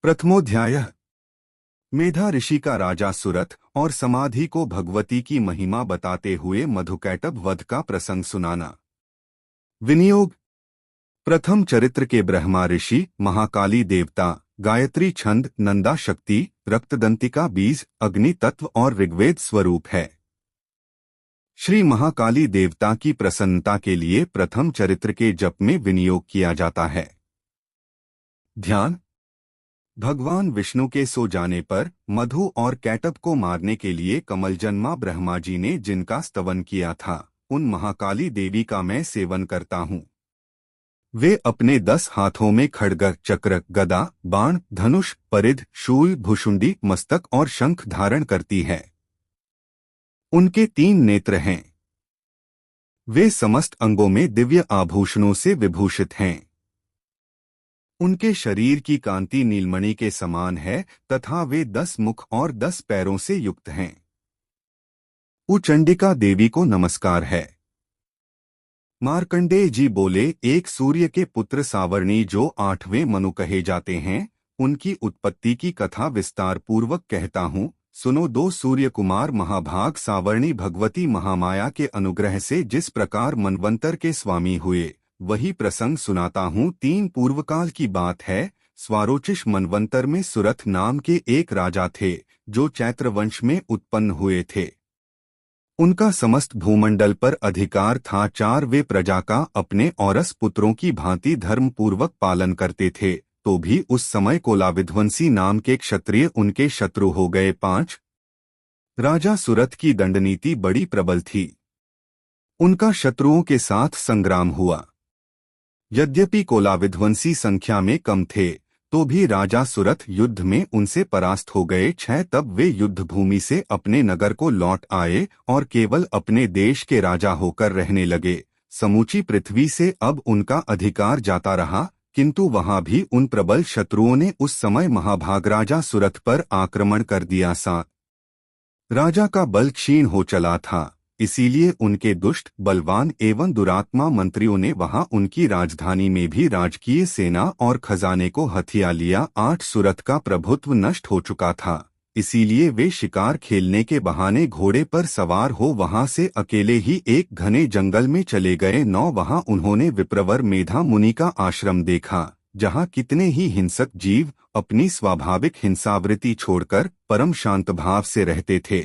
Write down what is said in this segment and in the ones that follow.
प्रथमोध्याय। मेधा ऋषि का राजा सुरथ और समाधि को भगवती की महिमा बताते हुए मधुकैटभ वध का प्रसंग सुनाना। विनियोग। प्रथम चरित्र के ब्रह्मा ऋषि महाकाली देवता, गायत्री छंद, नंदा शक्ति, रक्तदंतिका बीज, अग्नि तत्व और ऋग्वेद स्वरूप है। श्री महाकाली देवता की प्रसन्नता के लिए प्रथम चरित्र के जप में विनियोग किया जाता है। ध्यान। भगवान विष्णु के सो जाने पर मधु और कैटभ को मारने के लिए कमलजन्मा ब्रह्मा जी ने जिनका स्तवन किया था, उन महाकाली देवी का मैं सेवन करता हूँ। वे अपने 10 हाथों में खड्ग, चक्र, गदा, बाण, धनुष, परिध, शूल, भुशुंडी, मस्तक और शंख धारण करती है। उनके 3 नेत्र हैं। वे समस्त अंगों में दिव्य आभूषणों से विभूषित हैं। उनके शरीर की कांति नीलमणि के समान है तथा वे 10 मुख और 10 पैरों से युक्त हैं। उचंडिका देवी को नमस्कार है। मार्कंडेय जी बोले, एक सूर्य के पुत्र सावर्णी जो 8वें मनु कहे जाते हैं, उनकी उत्पत्ति की कथा विस्तार पूर्वक कहता हूँ, सुनो। 2 सूर्य कुमार महाभाग सावर्णी भगवती महामाया के अनुग्रह से जिस प्रकार मनवंतर के स्वामी हुए, वही प्रसंग सुनाता हूँ। 3 पूर्वकाल की बात है। स्वारोचिष मनवंतर में सुरथ नाम के एक राजा थे, जो चैत्र वंश में उत्पन्न हुए थे। उनका समस्त भूमंडल पर अधिकार था। 4 वे प्रजा का अपने औरस पुत्रों की भांति धर्म पूर्वक पालन करते थे, तो भी उस समय कोलाविध्वंसी नाम के क्षत्रिय उनके शत्रु हो गए। 5 राजा सुरथ की दंडनीति बड़ी प्रबल थी। उनका शत्रुओं के साथ संग्राम हुआ। यद्यपि कोलाविध्वंसी संख्या में कम थे, तो भी राजा सुरथ युद्ध में उनसे परास्त हो गए। 6 तब वे युद्ध भूमि से अपने नगर को लौट आए और केवल अपने देश के राजा होकर रहने लगे। समूची पृथ्वी से अब उनका अधिकार जाता रहा, किंतु वहां भी उन प्रबल शत्रुओं ने उस समय महाभाग राजा सुरथ पर आक्रमण कर दिया। 7 राजा का बल क्षीण हो चला था, इसीलिए उनके दुष्ट, बलवान एवं दुरात्मा मंत्रियों ने वहां उनकी राजधानी में भी राजकीय सेना और खजाने को हथिया लिया। 8 सुरथ का प्रभुत्व नष्ट हो चुका था, इसीलिए वे शिकार खेलने के बहाने घोड़े पर सवार हो वहां से अकेले ही एक घने जंगल में चले गए। 9 वहां उन्होंने विप्रवर मेधा मुनि का आश्रम देखा, जहां कितने ही हिंसक जीव अपनी स्वाभाविक हिंसावृत्ति छोड़कर परम शांत भाव से रहते थे।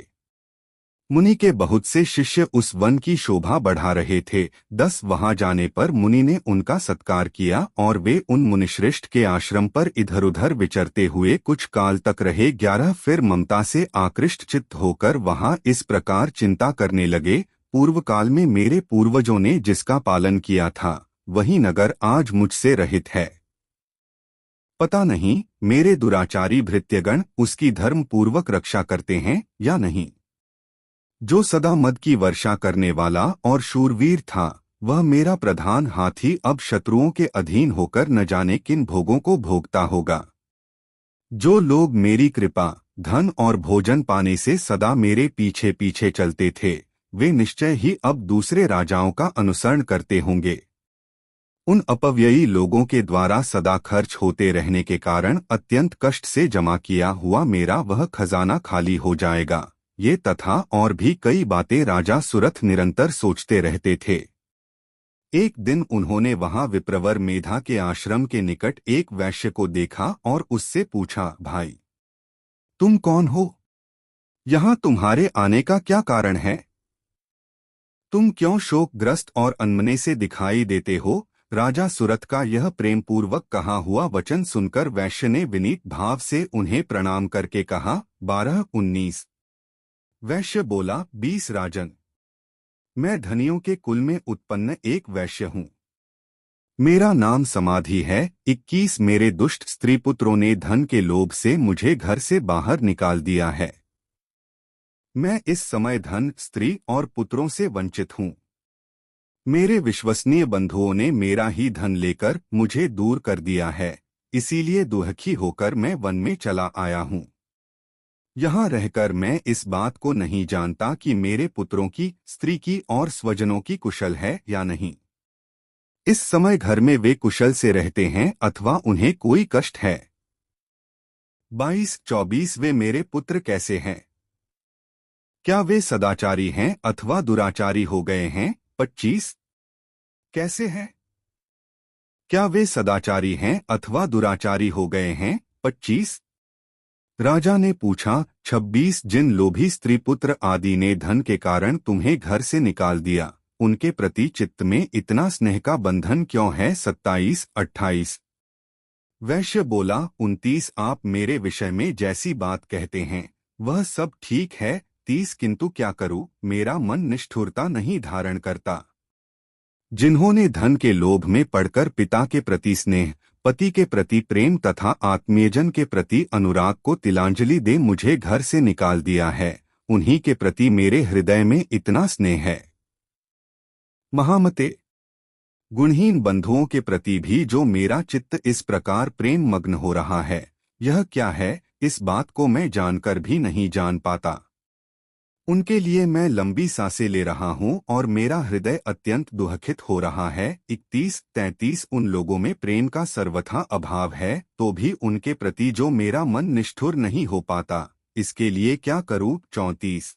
मुनि के बहुत से शिष्य उस वन की शोभा बढ़ा रहे थे। 10 वहां जाने पर मुनि ने उनका सत्कार किया और वे उन मुनिश्रेष्ठ के आश्रम पर इधर उधर विचरते हुए कुछ काल तक रहे। 11 फिर ममता से आकृष्ट चित्त होकर वहां इस प्रकार चिंता करने लगे, पूर्व काल में मेरे पूर्वजों ने जिसका पालन किया था, वही नगर आज मुझसे रहित है। पता नहीं मेरे दुराचारी भृत्यगण उसकी धर्म पूर्वक रक्षा करते हैं या नहीं। जो सदा मद की वर्षा करने वाला और शूरवीर था, वह मेरा प्रधान हाथी अब शत्रुओं के अधीन होकर न जाने किन भोगों को भोगता होगा। जो लोग मेरी कृपा, धन और भोजन पाने से सदा मेरे पीछे पीछे चलते थे, वे निश्चय ही अब दूसरे राजाओं का अनुसरण करते होंगे। उन अपव्ययी लोगों के द्वारा सदा खर्च होते रहने के कारण अत्यंत कष्ट से जमा किया हुआ मेरा वह खजाना खाली हो जाएगा। ये तथा और भी कई बातें राजा सुरथ निरंतर सोचते रहते थे। एक दिन उन्होंने वहां विप्रवर मेधा के आश्रम के निकट एक वैश्य को देखा और उससे पूछा, भाई, तुम कौन हो? यहाँ तुम्हारे आने का क्या कारण है? तुम क्यों शोकग्रस्त और अनमने से दिखाई देते हो? राजा सुरथ का यह प्रेम पूर्वक कहा हुआ वचन सुनकर वैश्य ने विनीत भाव से उन्हें प्रणाम करके कहा, 12-19 वैश्य बोला, 20 राजन, मैं धनियों के कुल में उत्पन्न एक वैश्य हूँ। मेरा नाम समाधि है। 21 मेरे दुष्ट स्त्री पुत्रों ने धन के लोभ से मुझे घर से बाहर निकाल दिया है। मैं इस समय धन, स्त्री और पुत्रों से वंचित हूँ। मेरे विश्वसनीय बंधुओं ने मेरा ही धन लेकर मुझे दूर कर दिया है, इसीलिए दुखी होकर मैं वन में चला आया हूँ। यहाँ रहकर मैं इस बात को नहीं जानता कि मेरे पुत्रों की, स्त्री की और स्वजनों की कुशल है या नहीं। इस समय घर में वे कुशल से रहते हैं अथवा उन्हें कोई कष्ट है। 22-24 वे मेरे पुत्र कैसे हैं? क्या वे सदाचारी हैं अथवा दुराचारी हो गए हैं? 25 कैसे हैं? क्या वे सदाचारी हैं अथवा दुराचारी हो गए हैं? 25 राजा ने पूछा। 26 जिन लोभी स्त्री पुत्र आदि ने धन के कारण तुम्हें घर से निकाल दिया, उनके प्रति चित्त में इतना स्नेह का बंधन क्यों है? 27-28 वैश्य बोला। 29 आप मेरे विषय में जैसी बात कहते हैं वह सब ठीक है। 30 किंतु क्या करूं, मेरा मन निष्ठुरता नहीं धारण करता। जिन्होंने धन के लोभ में पड़कर पिता के प्रति स्नेह, पति के प्रति प्रेम तथा आत्मीयजन के प्रति अनुराग को तिलांजलि दे मुझे घर से निकाल दिया है, उन्हीं के प्रति मेरे हृदय में इतना स्नेह है। महामते, गुणहीन बंधुओं के प्रति भी जो मेरा चित्त इस प्रकार प्रेम मग्न हो रहा है, यह क्या है, इस बात को मैं जानकर भी नहीं जान पाता। उनके लिए मैं लंबी सांसें ले रहा हूं और मेरा हृदय अत्यंत दुखित हो रहा है। 31-33 उन लोगों में प्रेम का सर्वथा अभाव है, तो भी उनके प्रति जो मेरा मन निष्ठुर नहीं हो पाता, इसके लिए क्या करूं? 34